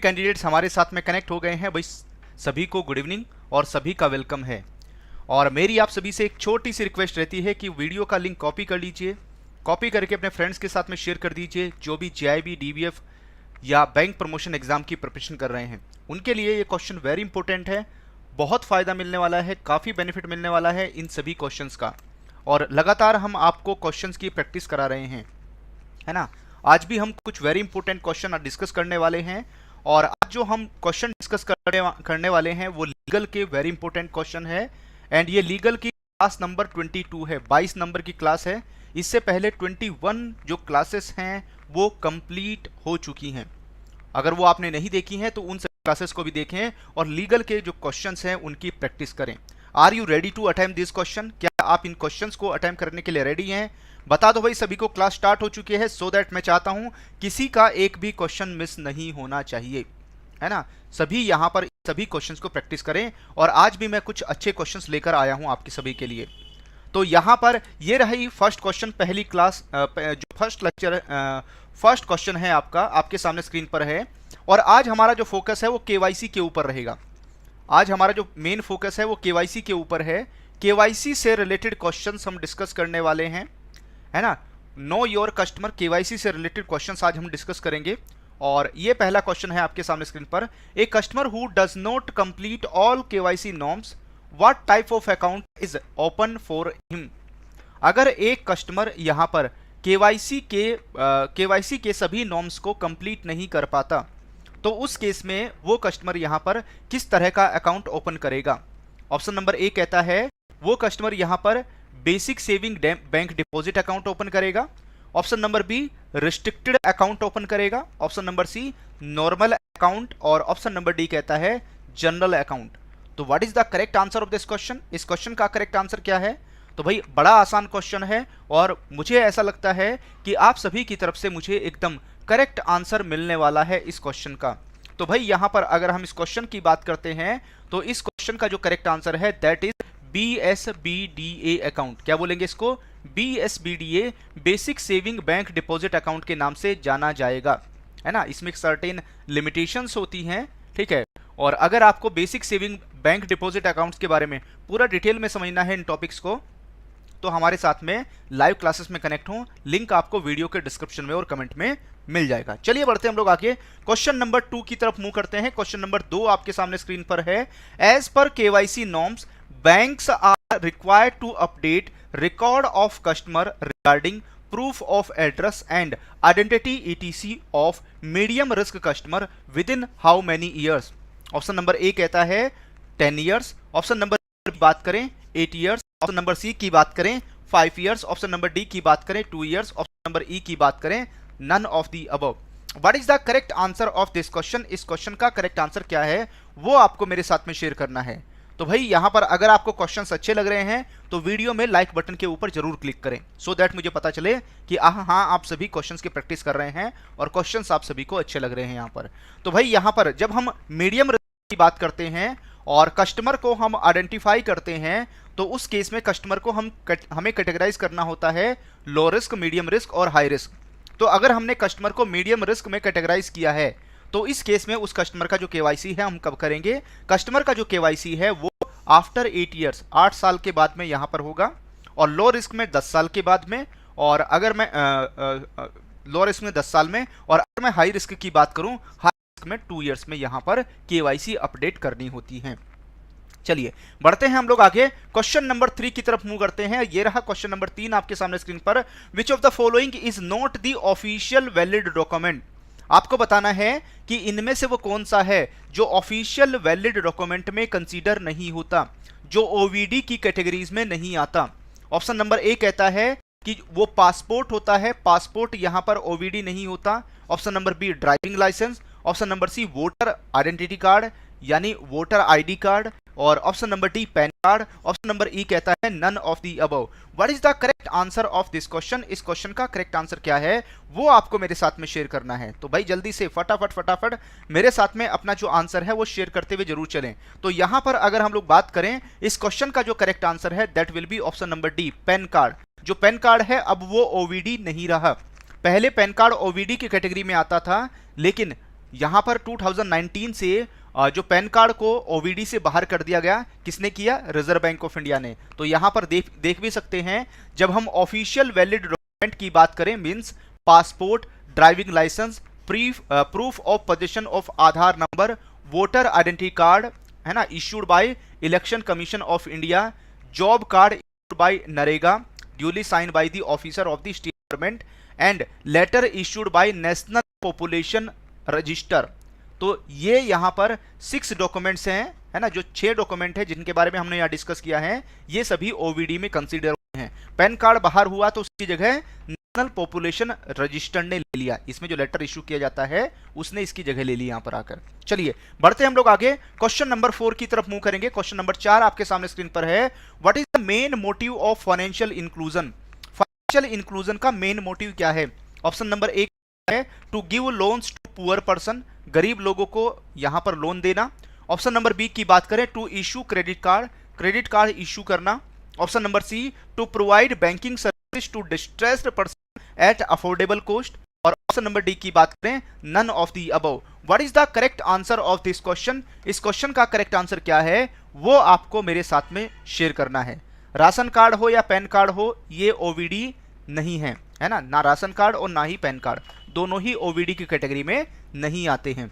भी कैंडिडेट्स हमारे साथ में कनेक्ट हो गए हैं भाई, सभी को गुड इवनिंग और सभी का वेलकम है। और मेरी आप सभी से एक छोटी सी रिक्वेस्ट रहती है कि वीडियो का लिंक कॉपी कर लीजिए, कॉपी करके अपने फ्रेंड्स के साथ में शेयर कर दीजिए जो भी जेआईबी, डीबीएफ या बैंक प्रमोशन एग्जाम की प्रिपरेशन कर रहे हैं। उनके लिए ये क्वेश्चन वेरी इंपॉर्टेंट है, बहुत फ़ायदा मिलने वाला है, काफ़ी बेनिफिट मिलने वाला है इन सभी क्वेश्चंस का। और लगातार हम आपको क्वेश्चंस की प्रैक्टिस करा रहे हैं, है ना। आज भी हम कुछ वेरी इंपॉर्टेंट क्वेश्चन डिस्कस करने वाले हैं। और आज जो हम क्वेश्चन डिस्कस करने वाले हैं वो लीगल के वेरी इंपॉर्टेंट क्वेश्चन है। एंड ये लीगल की क्लास नंबर 22 है, 22 नंबर की क्लास है। इससे पहले 21 जो क्लासेस हैं वो कंप्लीट हो चुकी हैं। अगर वो आपने नहीं देखी हैं तो उन क्लासेस को भी देखें और लीगल के जो क्वेश्चंस हैं उनकी प्रैक्टिस करें। Are you ready to attempt this question? क्या आप इन क्वेश्चंस को अटेम्प्ट करने के लिए रेडी हैं? बता दो भाई सभी को। क्लास स्टार्ट हो चुकी है, सो दैट मैं चाहता हूं किसी का एक भी क्वेश्चन मिस नहीं होना चाहिए, है ना। सभी यहां पर सभी क्वेश्चंस को प्रैक्टिस करें। और आज भी मैं कुछ अच्छे क्वेश्चंस लेकर आया हूं आपके सभी के लिए। तो यहां पर ये रही फर्स्ट क्वेश्चन, पहली क्लास जो फर्स्ट लेक्चर फर्स्ट क्वेश्चन है आपका, आपके सामने स्क्रीन पर है। और आज हमारा जो फोकस है वो केवाईसी के ऊपर रहेगा। आज हमारा जो मेन फोकस है वो केवाईसी के ऊपर है। केवाईसी से रिलेटेड क्वेश्चंस हम डिस्कस करने वाले हैं, है ना। नो योर कस्टमर, केवाईसी से रिलेटेड क्वेश्चंस आज हम डिस्कस करेंगे। और ये पहला क्वेश्चन है आपके सामने स्क्रीन पर। A customer who does not complete all KYC norms, what type of account is open for him? अगर एक कस्टमर यहां पर केवाईसी के सभी नॉर्म्स को कंप्लीट नहीं कर पाता तो उस केस में वो कस्टमर यहां पर किस तरह का अकाउंट ओपन करेगा? ऑप्शन नंबर ए कहता है वो कस्टमर यहां पर basic saving bank deposit account open करेगा। Option number B restricted account open करेगा। Option number C normal account. और ऑप्शन नंबर डी कहता है जनरल अकाउंट। तो what is the correct answer of this question? इस question का correct answer क्या है? तो भाई बड़ा आसान क्वेश्चन है और मुझे ऐसा लगता है कि आप सभी की तरफ से मुझे एकदम करेक्ट आंसर मिलने वाला है इस क्वेश्चन का। तो भाई यहां पर अगर हम इस क्वेश्चन की बात करते हैं तो इस क्वेश्चन का जो करेक्ट आंसर है दैट इज BSBDA अकाउंट। क्या बोलेंगे इसको? BSBDA, basic saving bank deposit account के नाम से जाना जाएगा, है ना। इसमें सर्टेन लिमिटेशंस होती हैं, ठीक है। और अगर आपको basic saving bank deposit accounts के बारे में पूरा डिटेल में समझना है इन टॉपिक्स को, तो हमारे साथ में लाइव क्लासेस में कनेक्ट हो। लिंक आपको वीडियो के डिस्क्रिप्शन में और कमेंट में मिल जाएगा। चलिए बढ़ते हैं हम लोग आगे, क्वेश्चन नंबर 2 की तरफ मूव करते हैं। क्वेश्चन नंबर 2 आपके सामने स्क्रीन पर है। एज पर KYC norms, banks are required to update record of customer regarding proof of address and identity etc of medium risk customer within how many years? Option number A कहता है 10 years। Option number की बात करें 8 years। Option number सी की बात करें 5 years। Option number D की बात करें 2 years। ऑप्शन नंबर ई की बात करें none of the above। What is the correct answer of this question? इस क्वेश्चन का करेक्ट आंसर क्या है वो आपको मेरे साथ में शेयर करना है। तो भाई यहां पर अगर आपको क्वेश्चंस अच्छे लग रहे हैं तो वीडियो में लाइक बटन के ऊपर जरूर क्लिक करें, सो दैट मुझे पता चले कि हाँ आप सभी क्वेश्चंस की प्रैक्टिस कर रहे हैं और क्वेश्चंस आप सभी को अच्छे लग रहे हैं यहां पर। तो भाई यहां पर जब हम मीडियम रिस्क की बात करते हैं और कस्टमर को हम आइडेंटिफाई करते हैं तो उस केस में कस्टमर को हमें कैटेगराइज करना होता है लो रिस्क, मीडियम रिस्क और हाई रिस्क। तो अगर हमने कस्टमर को मीडियम रिस्क में कैटेगराइज किया है तो इस केस में उस कस्टमर का जो केवाईसी है हम कब करेंगे? कस्टमर का जो केवाईसी है वो आफ्टर 8 ईयर्स, 8 साल के बाद में यहां पर होगा। और लो रिस्क में 10 साल के बाद में। और अगर मैं लो रिस्क में 10 साल में, और अगर मैं हाई रिस्क की बात करूं हाई रिस्क में 2 ईयर्स में यहां पर केवाईसी अपडेट करनी होती है। चलिए बढ़ते हैं हम लोग आगे, क्वेश्चन नंबर 3 की तरफ मूव करते हैं। ये रहा क्वेश्चन नंबर 3 आपके सामने स्क्रीन पर। विच of the following is not the official valid document? आपको बताना है कि इनमें से वो कौन सा है जो ऑफिशियल वैलिड डॉक्यूमेंट में कंसीडर नहीं होता, जो ओवीडी की कैटेगरीज में नहीं आता। ऑप्शन नंबर ए कहता है कि वो पासपोर्ट होता है, पासपोर्ट यहां पर ओवीडी नहीं होता। Option number B driving licence. Option number C voter identity card यानी वोटर आईडी कार्ड। और option number D PAN card. Option number E कहता है none of the above. What is the correct answer of this question? इस question का correct answer क्या है वो आपको मेरे साथ में शेयर करना है। तो भाई जल्दी से फटाफट मेरे साथ में अपना जो आंसर है वो शेयर करते हुए जरूर चलें। तो यहां पर अगर हम लोग बात करें इस क्वेश्चन का जो करेक्ट आंसर है that will be option number D PAN card. जो पैन कार्ड है अब वो ओवीडी नहीं रहा। पहले पैन कार्ड ओवीडी की कैटेगरी में आता था, लेकिन यहाँ पर 2019 से जो पैन कार्ड को ओवीडी से बाहर कर दिया गया, किसने किया? रिजर्व बैंक ऑफ इंडिया ने। तो यहाँ पर देख भी सकते हैं, जब हम ऑफिशियल वैलिड डॉक्यूमेंट की बात करें, means passport, driving licence, proof of position of Aadhaar number, voter identity card, है ना, issued by Election Commission of India, job card issued by NREGA, duly signed by the officer of the state government, and letter issued by National Population Register. तो ये यहाँ पर 6 documents हैं, है ना, जो 6 डॉक्यूमेंट है जिनके बारे में हमने यहाँ डिस्कस किया है, ये सभी ओवीडी में कंसीडर हुए हैं। पैन कार्ड बाहर हुआ तो उसकी जगह नेशनल पॉपुलेशन रजिस्टर ने ले लिया, इसमें जो लेटर इशू किया जाता है उसने इसकी जगह ले ली यहाँ पर आकर। चलिए बढ़ते हम लोग आगे, क्वेश्चन नंबर 4 की तरफ मूव करेंगे। क्वेश्चन नंबर 4 आपके सामने स्क्रीन पर है। What is the main motive of financial inclusion? Financial inclusion का मेन मोटिव क्या है? ऑप्शन नंबर 1 है to give loans to poor person, गरीब लोगों को यहां पर लोन देना। ऑप्शन नंबर बी की बात करें, to issue credit card issue करना। Option number C, to provide banking service to distressed person at affordable cost. और ऑप्शन नंबर डी की बात करें, none of the above. What is the correct answer of this question? इस question का correct answer क्या है वो आपको मेरे साथ में शेयर करना है। राशन कार्ड हो या पैन कार्ड हो, ये ओवीडी नहीं है, है ना, ना राशन कार्ड और ना ही पैन कार्ड, दोनों ही ओवीडी की कैटेगरी में नहीं आते हैं।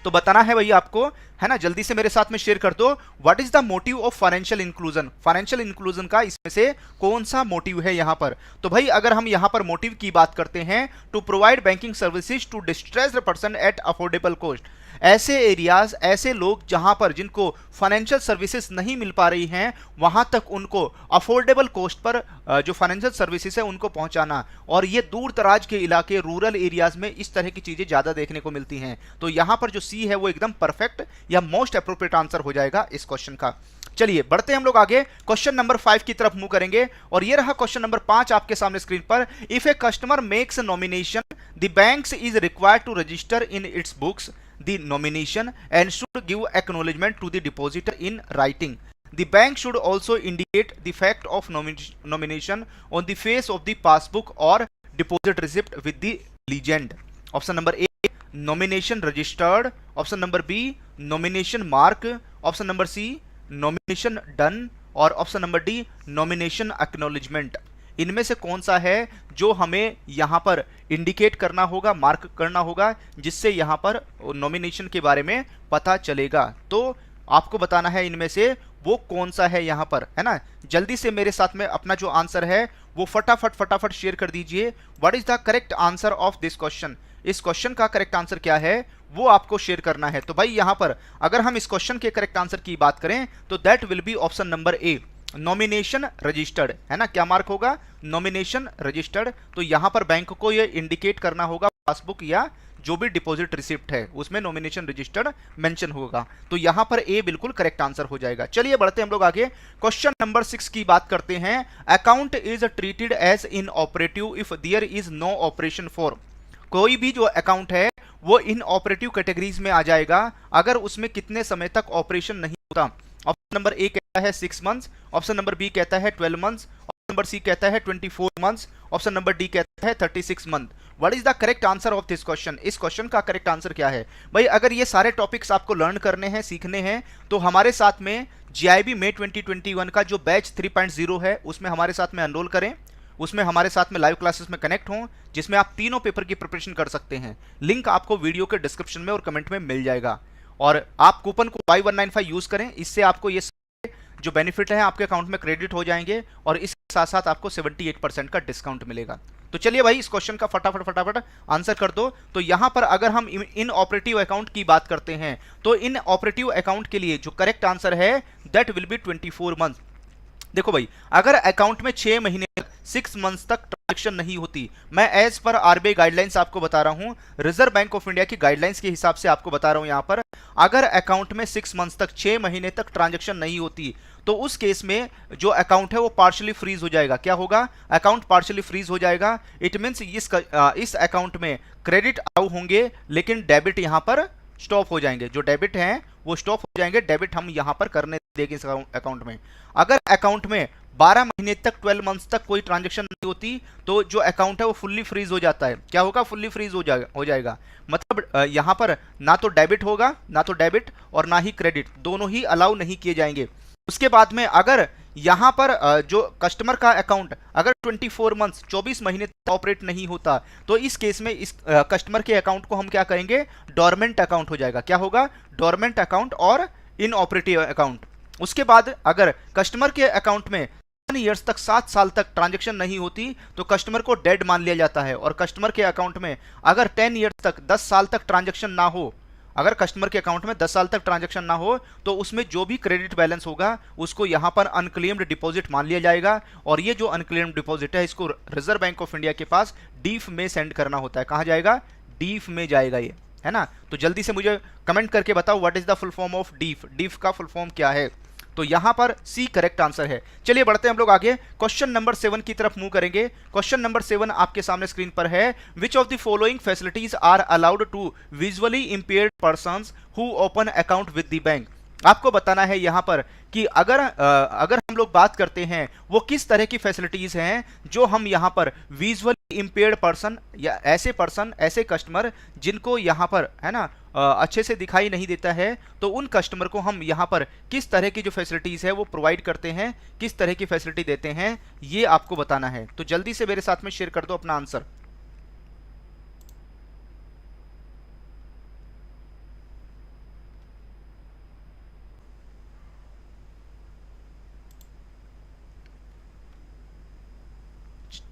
तो बताना है भैया आपको, है ना, जल्दी से मेरे साथ में शेयर कर दो। What is the motive of financial inclusion? Financial inclusion का इसमें से कौन सा मोटिव है यहाँ पर? तो भाई अगर हम यहाँ पर मोटिव की बात करते हैं, to provide banking services to distressed person at affordable cost, ऐसे एरियाज, ऐसे लोग जहां पर जिनको फाइनेंशियल सर्विसेज नहीं मिल पा रही हैं, वहां तक उनको अफोर्डेबल कॉस्ट पर जो फाइनेंशियल सर्विसेज है उनको पहुंचाना। और ये दूर दराज के इलाके, रूरल एरियाज में इस तरह की चीजें ज्यादा देखने को मिलती हैं। तो यहां पर जो सी है वो एकदम परफेक्ट या मोस्ट अप्रोप्रिएट आंसर हो जाएगा इस क्वेश्चन का। चलिए बढ़ते हैं हम लोग आगे, क्वेश्चन नंबर 5 की तरफ मूव करेंगे। और ये रहा क्वेश्चन नंबर 5 आपके सामने स्क्रीन पर। If a customer makes a nomination, the bank is required to register in its books the nomination and should give acknowledgement to the depositor in writing. The bank should also indicate the fact of nomination on the face of the passbook or deposit receipt with the legend. Option number A, nomination registered. Option number B, nomination mark. Option number C, nomination done. और option number D, nomination acknowledgement। इनमें से कौन सा है जो हमें यहां पर इंडिकेट करना होगा, मार्क करना होगा, जिससे यहां पर नॉमिनेशन के बारे में पता चलेगा? तो आपको बताना है इनमें से वो कौन सा है यहां पर, है ना। जल्दी से मेरे साथ में अपना जो आंसर है वो फटाफट शेयर कर दीजिए। What is the correct answer of this question? इस क्वेश्चन का करेक्ट आंसर क्या है वो आपको शेयर करना है। तो भाई यहां पर अगर हम इस क्वेश्चन के करेक्ट आंसर की बात करें तो that will be option number A, nomination registered, है ना। क्या मार्क होगा? Nomination registered. तो यहां पर बैंक को ये इंडिकेट करना होगा, पासबुक या जो भी डिपॉजिट रिसिप्ट है उसमें नॉमिनेशन रजिस्टर्ड मेंशन होगा। तो यहां पर ए बिल्कुल करेक्ट आंसर हो जाएगा। चलिए बढ़ते हैं हम लोग आगे, क्वेश्चन नंबर 6 की बात करते हैं। Account is treated as inoperative if there is no operation for. कोई भी जो अकाउंट है वो इन ऑपरेटिव कैटेगरीज में आ जाएगा अगर उसमें कितने समय तक ऑपरेशन नहीं होता। ऑप्शन नंबर ए कहता है 6 मंथ्स, ऑप्शन नंबर बी कहता है 12 मंथ्स, ऑप्शन नंबर सी कहता है 24 मंथ्स, ऑप्शन नंबर डी कहता है 36 month. What is the correct answer of this question? इस क्वेश्चन का करेक्ट आंसर क्या है? भाई अगर ये सारे टॉपिक्स आपको लर्न करने हैं, सीखने हैं, तो हमारे साथ में जीआईबी मई 2021 का जो बैच 3.0 है उसमें हमारे साथ में एनरोल करें, उसमें हमारे साथ में लाइव क्लासेस में कनेक्ट हों, जिसमें आप तीनों पेपर की प्रिपरेशन कर सकते हैं। लिंक आपको वीडियो के डिस्क्रिप्शन में और कमेंट में मिल जाएगा। और आप कूपन को Y195 यूज करें, इससे आपको ये जो बेनिफिट है आपके अकाउंट में क्रेडिट हो जाएंगे और इसके साथ साथ आपको 78% का डिस्काउंट मिलेगा। तो चलिए भाई इस क्वेश्चन का फटाफट आंसर कर दो। तो यहां पर अगर हम इन ऑपरेटिव अकाउंट की बात करते हैं तो इन ऑपरेटिव अकाउंट के लिए जो करेक्ट आंसर है दैट विल बी 24 मंथ। देखो भाई अगर अकाउंट में 6 महीने 6 मंथ्स तक ट्रांजैक्शन नहीं होती, मैं एज पर आरबीआई गाइडलाइंस आपको बता रहा हूं, रिजर्व बैंक ऑफ इंडिया की गाइडलाइंस के हिसाब से आपको बता रहा हूं। यहां पर अगर अकाउंट में 6 मंथ्स तक 6 महीने तक ट्रांजैक्शन नहीं होती तो उस केस में जो अकाउंट है वो पार्शियली फ्रीज हो जाएगा। क्या होगा? अकाउंट पार्शियली फ्रीज हो जाएगा। इट मींस इस अकाउंट में क्रेडिट अलाउ होंगे लेकिन डेबिट यहां पर स्टॉप हो जाएंगे। जो डेबिट हैं वो स्टॉप हो जाएंगे, डेबिट हम यहां पर करने देंगे इस अकाउंट में। अगर अकाउंट में 12 महीने तक 12 मंथ्स तक कोई ट्रांजैक्शन नहीं होती तो जो अकाउंट है वो फुल्ली फ्रीज हो जाता है। क्या होगा? फुल्ली फ्रीज हो जाएगा। मतलब यहाँ पर ना तो डेबिट होगा, ना तो डेबिट और ना ही क्रेडिट, दोनों ही अलाउ नहीं किए जाएंगे। उसके बाद में अगर यहाँ पर जो कस्टमर का अकाउंट अगर 24 मंथ्स 24 महीने तक ऑपरेट नहीं होता तो इस केस में इस कस्टमर के अकाउंट को हम क्या करेंगे? डोरमेंट अकाउंट हो जाएगा। क्या होगा? डोरमेंट अकाउंट और इनऑपरेटिव अकाउंट। उसके बाद अगर कस्टमर के अकाउंट में 7 ईयर्स तक 7 साल तक ट्रांजैक्शन नहीं होती तो कस्टमर को डेड मान लिया जाता है। और कस्टमर के अकाउंट में अगर 10 ईयर्स तक 10 साल तक ट्रांजैक्शन ना हो, अगर कस्टमर के अकाउंट में 10 साल तक ट्रांजैक्शन ना हो तो उसमें जो भी क्रेडिट बैलेंस होगा उसको यहां पर अनक्लेम्ड डिपॉजिट मान लिया जाएगा। और ये जो अनक्लेम्ड डिपॉजिट है इसको रिजर्व बैंक ऑफ इंडिया के पास डीफ में सेंड करना होता है। कहां जाएगा? डीफ में जाएगा ये, है ना। तो जल्दी से मुझे कमेंट करके बताओ what is the full form of deaf. Deaf का फुल फॉर्म क्या है? तो यहां पर सी करेक्ट आंसर है। चलिए बढ़ते हैं हम लोग आगे, क्वेश्चन नंबर 7 की तरफ मूव करेंगे। क्वेश्चन नंबर 7 आपके सामने स्क्रीन पर है। Which of the following facilities are allowed to visually impaired persons who open account with the bank. आपको बताना है यहां पर कि अगर हम लोग बात करते हैं वो किस तरह की फैसिलिटीज हैं जो हम यहां पर विजुअली इंपेयर्ड पर्सन या ऐसे कस्टमर जिनको यहां पर, है ना, अच्छे से दिखाई नहीं देता है, तो उन कस्टमर को हम यहां पर किस तरह की जो फैसिलिटीज है वो प्रोवाइड करते हैं, किस तरह की फैसिलिटी देते हैं, ये आपको बताना है। तो जल्दी से मेरे साथ में शेयर कर दो अपना आंसर।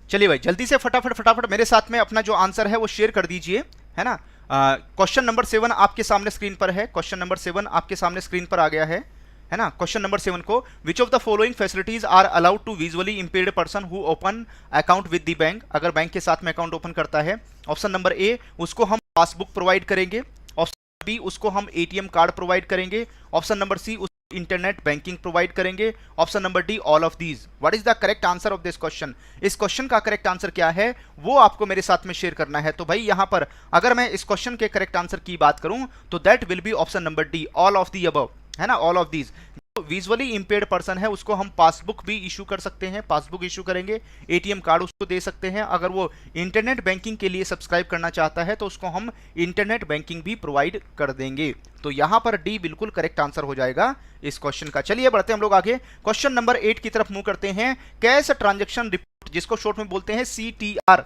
चलिए भाई जल्दी से फटाफट मेरे साथ में अपना जो आंसर है वो शेयर कर दीजिए, है ना। क्वेश्चन नंबर 7 आपके सामने स्क्रीन पर है। क्वेश्चन नंबर 7 आपके सामने स्क्रीन पर आ गया है ना। क्वेश्चन नंबर 7 को which of the following facilities are allowed to visually impaired person who open account with the bank. अगर बैंक के साथ में अकाउंट ओपन करता है, ऑप्शन नंबर ए उसको हम पासबुक प्रोवाइड करेंगे, ऑप्शन बी उसको हम एटीएम कार्ड प्रोवाइड करेंगे, option number C internet banking provide करेंगे, option number D all of these. What is the correct answer of this question? इस क्वेश्चन का correct answer क्या है वो आपको मेरे साथ में शेयर करना है। तो भाई यहां पर अगर मैं इस क्वेश्चन के करेक्ट आंसर की बात करूं तो that will be option number D, all of the above, है ना, all of these. Visually impaired person है उसको हम पासबुक भी इशू कर सकते हैं, पासबुक इशू करेंगे, एटीएम कार्ड उसको दे सकते हैं। अगर वो इंटरनेट बैंकिंग के लिए सब्सक्राइब करना चाहता है तो उसको हम इंटरनेट बैंकिंग भी प्रोवाइड कर देंगे। तो यहां पर डी बिल्कुल करेक्ट आंसर हो जाएगा इस क्वेश्चन का। चलिए बढ़ते हैं हम लोग आगे, क्वेश्चन नंबर 8 की तरफ मूव करते हैं। कैश ट्रांजैक्शन रिपोर्ट, जिसको शॉर्ट में बोलते हैं CTR,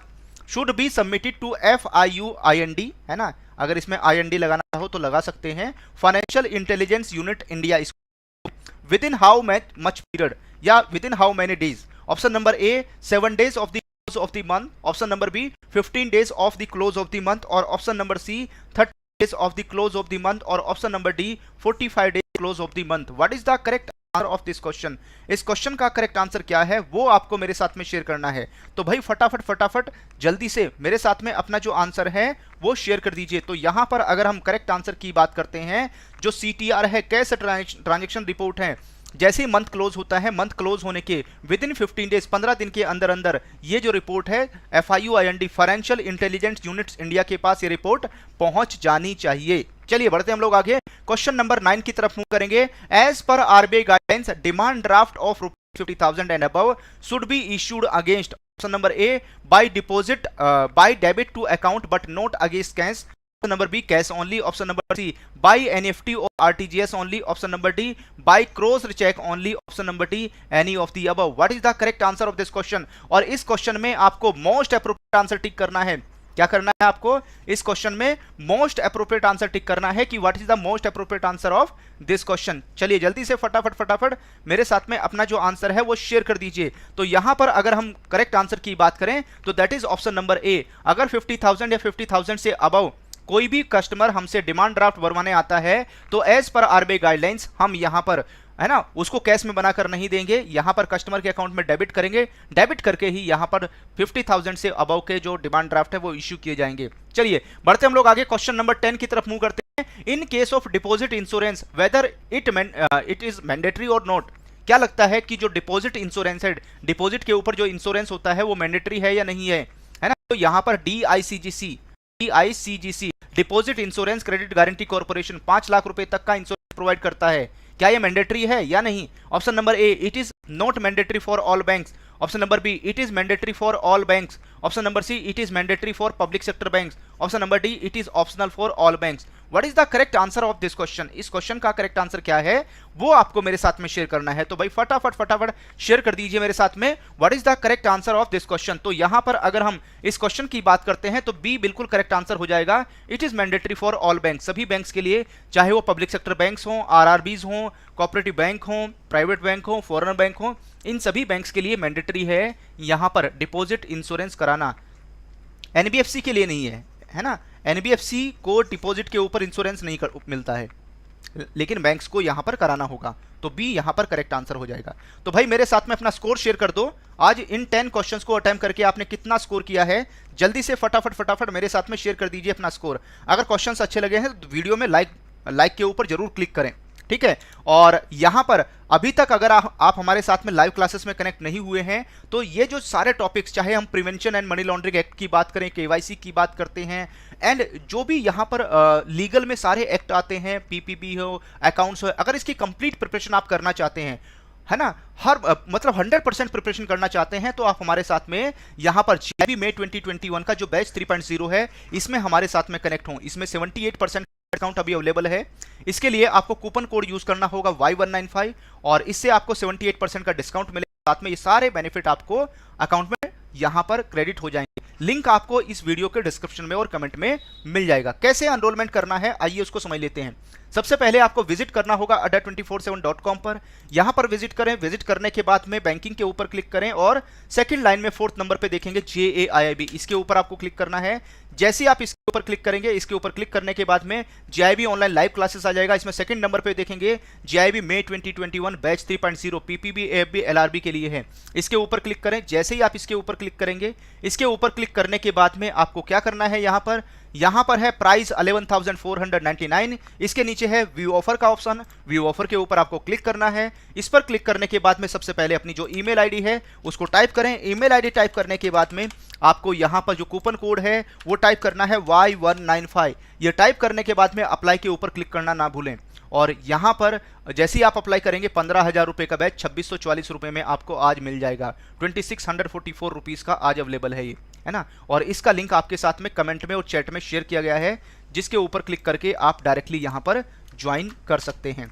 should be submitted to FIUIND, है ना। अगर इसमें IND लगाना हो तो लगा सकते हैं, financial intelligence unit India, within how much period या within how many days. Option number A 7 days of the close of the month, option number B 15 days of the close of the month, और option number C 30 days of the close of the month, और option number D 45 days close of the month. What is the correct answer of this question? इस question का correct answer क्या है वो आपको मेरे साथ में शेयर करना है। तो भाई फटाफट जल्दी से मेरे साथ में अपना जो आंसर है वो शेयर कर दीजिए। तो यहां पर अगर हम करेक्ट आंसर की बात करते हैं, जो CTR है, कैश ट्रांजैक्शन रिपोर्ट है, जैसे ही मंथ क्लोज होता है, मंथ क्लोज होने के विद इन 15 डेज, 15 दिन के अंदर अंदर ये जो रिपोर्ट है FIUIND, financial intelligence units India के पास ये रिपोर्ट पहुंच जानी चाहिए। चलिए बढ़ते हैं हम लोग आगे, क्वेश्चन नंबर 9 की तरफ मूव करेंगे। एज पर RBI guidelines, demand draft of ₹50,000 and above should be issued against, option number A by deposit by debit to account but not against cash, option number B cash only, option number C by NEFT और RTGS only, option number D by cross cheque only, option number D any of the above. What is the correct answer of this question? और इस question में आपको most appropriate answer tick करना है। क्या करना है आपको? इस क्वेश्चन में मोस्ट एप्रोप्रिएट आंसर टिक करना है कि what is the most appropriate answer of this question. चलिए जल्दी से फटाफट मेरे साथ में अपना जो आंसर है वो शेयर कर दीजिए। तो यहां पर अगर हम करेक्ट आंसर की बात करें तो दैट इज ऑप्शन नंबर ए। अगर 50,000 या 50,000 से अबव कोई भी कस्टमर हमसे डिमांड ड्राफ्ट भरवाने आता है तो एज पर RBI गाइडलाइंस हम यहां पर, है ना, उसको कैश में बनाकर नहीं देंगे, यहां पर कस्टमर के अकाउंट में डेबिट करेंगे, डेबिट करके ही यहां पर 50,000 से अबव के जो डिमांड ड्राफ्ट है वो इश्यू किए जाएंगे। चलिए बढ़ते हम लोग आगे, क्वेश्चन नंबर 10 की तरफ मूव करते हैं। In case of deposit insurance whether it is mandatory और नॉट। क्या लगता है कि जो डिपॉजिट इंश्योरेंस है, डिपॉजिट के ऊपर जो इंश्योरेंस होता है वो मैंडेटरी है या नहीं है ना। तो यहां पर DICGC deposit insurance credit guarantee corporation 5 lakh रुपए तक का इंश्योरेंस प्रोवाइड करता है। क्या ये मैंडेटरी है या नहीं? Option number A, it is not mandatory for all banks. Option number B, it is mandatory for all banks. Option number C, it is mandatory for public sector banks. Option number D, it is optional for all banks. What is the correct answer of this question? इस question का correct answer क्या है वो आपको मेरे साथ में share करना है। तो भाई फटाफट शेयर कर दीजिए मेरे साथ में what is the correct answer of this question. तो यहां पर अगर हम इस क्वेश्चन की बात करते हैं तो बी बिल्कुल करेक्ट आंसर हो जाएगा। It is mandatory for all bank, सभी बैंक्स के लिए, चाहे वो पब्लिक सेक्टर बैंक्स हों, आरआरबीज हों, कोऑपरेटिव बैंक हों, प्राइवेट बैंक हों, फॉरेन बैंक हों, इन सभी बैंक्स के लिए मैंडेटरी है यहां पर डिपॉजिट इंश्योरेंस कराना। एनबीएफसी के लिए नहीं है ना? एनबीएफसी को डिपॉजिट के ऊपर इंश्योरेंस नहीं मिलता है, लेकिन बैंक्स को यहां पर कराना होगा। तो बी यहां पर करेक्ट आंसर हो जाएगा। तो भाई मेरे साथ में अपना स्कोर शेयर कर दो। आज इन 10 क्वेश्चंस को अटेम्प्ट करके आपने कितना स्कोर किया है, जल्दी से फटाफट मेरे साथ में शेयर कर दीजिए अपना स्कोर। अगर क्वेश्चंस अच्छे लगे हैं तो वीडियो में लाइक के ऊपर जरूर क्लिक करें, ठीक है? और यहां पर अभी तक अगर आप हमारे साथ में लाइव क्लासेस में कनेक्ट नहीं हुए हैं तो ये जो सारे टॉपिक्स, चाहे हम prevention and money laundering act की बात करें, केवाईसी की बात करते हैं, एंड जो भी यहाँ पर लीगल में सारे एक्ट आते हैं, पीपीपी हो, अकाउंट्स हो, अगर इसकी कंप्लीट प्रिपरेशन आप करना चाहते हैं, है ना, मतलब 100% प्रिपरेशन करना चाहते हैं, तो आप हमारे साथ में यहाँ पर GIB May 2021 का जो बैच 3.0 है इसमें हमारे साथ में कनेक्ट हों। इसमें 78% डिस्काउंट अभी अवेलेबल है। इसके लिए आपको कूपन कोड यूज करना होगा Y195 और इससे आपको 78% का डिस्काउंट मिलेगा। साथ में ये सारे बेनिफिट आपको अकाउंट में यहां पर क्रेडिट हो जाएंगे। लिंक आपको इस वीडियो के डिस्क्रिप्शन में और कमेंट में मिल जाएगा। कैसे एनरोलमेंट करना है आइए उसको समझ लेते हैं। सबसे पहले आपको विजिट करना होगा adda247.com पर। यहां पर विजिट करें। विजिट करने के बाद में बैंकिंग के ऊपर क्लिक करें और सेकंड लाइन में 4th नंबर पे देखेंगे JAIIB, इसके ऊपर आपको क्लिक करना है। जैसे ही आप इसके ऊपर क्लिक करेंगे, इसके ऊपर क्लिक करने के बाद में JIB ऑनलाइन लाइव क्लासेस आ जाएगा। इसमें सेकंड नंबर पे देखेंगे JIB May 2021 batch 3.0 PPB AFB LRB के लिए है। इसके ऊपर क्लिक करें। जैसे ही आप इसके ऊपर क्लिक करेंगे, इसके ऊपर क्लिक करने के बाद में आपको क्या करना है, यहाँ पर है प्राइस 11,499। इसके नीचे है व्यू ऑफर का ऑप्शन। व्यू ऑफर के ऊपर आपको क्लिक करना है। इस पर क्लिक करने के बाद में सबसे पहले अपनी जो ईमेल आईडी है उसको टाइप करें। ईमेल आईडी टाइप करने के बाद में आपको यहाँ पर जो कूपन कोड है वो टाइप करना है Y195। ये टाइप करने के बाद में अप्लाई के ऊपर क्लिक करना ना भूलें। और यहाँ पर जैसे ही आप अप्लाई करेंगे 15,000 रुपये का बैच 2640 रुपये में आपको आज मिल जाएगा। 2644 रुपीज़ का आज अवेलेबल है ना? और इसका लिंक आपके साथ में कमेंट में और चैट में शेयर किया गया है, जिसके ऊपर क्लिक करके आप डायरेक्टली यहाँ पर ज्वाइन कर सकते हैं,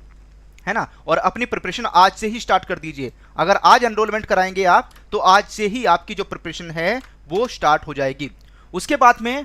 है ना? और अपनी प्रिपरेशन आज से ही स्टार्ट कर दीजिए। अगर आज एनरोलमेंट कराएंगे आप तो आज से ही आपकी जो प्रिपरेशन है वो स्टार्ट हो जाएगी। उसके बाद में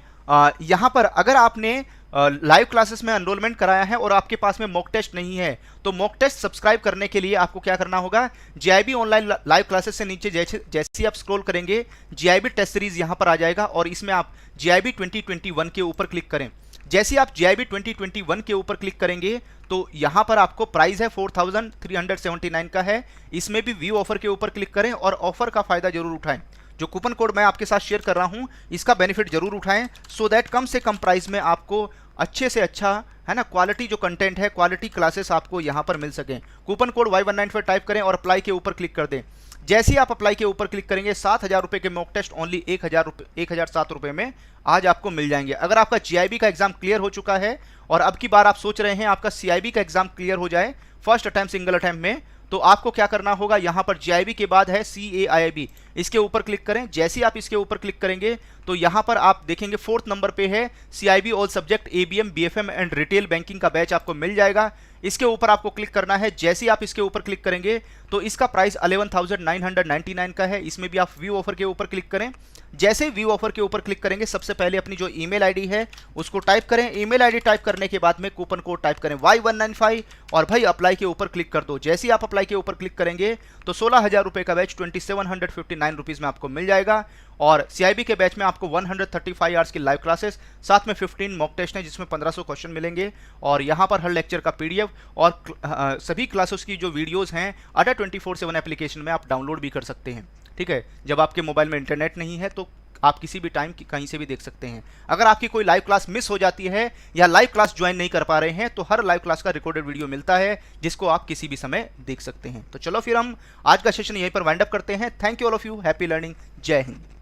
यहाँ पर अगर आपने लाइव क्लासेस में एनरोलमेंट कराया है और आपके पास में मॉक टेस्ट नहीं है तो मॉक टेस्ट सब्सक्राइब करने के लिए आपको क्या करना होगा, JIB ऑनलाइन लाइव क्लासेस से नीचे जैसे ही आप स्क्रॉल करेंगे JIB टेस्ट सीरीज यहां पर आ जाएगा और इसमें आप JIB 2021 के ऊपर क्लिक करें। जैसे ही आप JIB 2021 के ऊपर क्लिक करेंगे तो यहां पर आपको प्राइस है 4,379 का है। इसमें भी व्यू ऑफर के ऊपर क्लिक करें और ऑफर का फायदा जरूर उठाएं। जो कूपन कोड मैं आपके साथ शेयर कर रहा हूं इसका बेनिफिट जरूर उठाएं, सो दैट कम से कम प्राइस में आपको अच्छे से अच्छा, है ना, क्वालिटी जो कंटेंट है, क्वालिटी क्लासेस आपको यहां पर मिल सकें। कूपन कोड Y195 टाइप करें और अप्लाई के ऊपर क्लिक कर दें। जैसे ही आप अप्लाई के ऊपर क्लिक करेंगे 7,000 रुपये के मॉक टेस्ट ओनली 1,007 रुपये में आज आपको मिल जाएंगे। अगर आपका GIB का एग्जाम क्लियर हो चुका है और अब की बार आप सोच रहे हैं आपका CIB का एग्जाम क्लियर हो जाए फर्स्ट अटैम्प्ट सिंगल अटैम्प्ट में, तो आपको क्या करना होगा, यहाँ पर JIB के बाद है CAIIB, इसके ऊपर क्लिक करें। जैसे ही आप इसके ऊपर क्लिक करेंगे तो यहाँ पर आप देखेंगे 4th नंबर पे है CIB all subject ABM BFM and retail banking का बैच आपको मिल जाएगा। इसके ऊपर आपको क्लिक करना है। जैसे ही आप इसके ऊपर क्लिक करेंगे तो इसका प्राइस 11,999 का है। इसमें भी आप व्यू ऑफर के ऊपर क्लिक करें। जैसे ही व्यू ऑफर के ऊपर क्लिक करेंगे सबसे पहले अपनी जो ईमेल आईडी है उसको टाइप करें। ईमेल आईडी टाइप करने के बाद में कूपन कोड टाइप करें Y195 और भाई अप्लाई के ऊपर क्लिक कर दो। जैसे ही आप अप्लाई के ऊपर क्लिक करेंगे तो 16,000 रुपये का बैच 2,759 रुपीज़ में आपको मिल जाएगा। और CIB के बैच में आपको 135 आवर्स की लाइव क्लासेस, साथ में 15 मॉक टेस्ट हैं जिसमें 1500 क्वेश्चन मिलेंगे और यहाँ पर हर लेक्चर का PDF और सभी क्लासेस की जो वीडियोस हैं adda247 एप्लीकेशन में आप डाउनलोड भी कर सकते हैं। ठीक है, जब आपके मोबाइल में इंटरनेट नहीं है तो आप किसी भी टाइम कहीं से भी देख सकते हैं। अगर आपकी कोई लाइव क्लास मिस हो जाती है या लाइव क्लास ज्वाइन नहीं कर पा रहे हैं तो हर लाइव क्लास का रिकॉर्डेड वीडियो मिलता है जिसको आप किसी भी समय देख सकते हैं। तो चलो फिर हम आज का सेशन यहीं पर वाइंड अप करते हैं। Thank you all of you, happy learning, जय हिंद।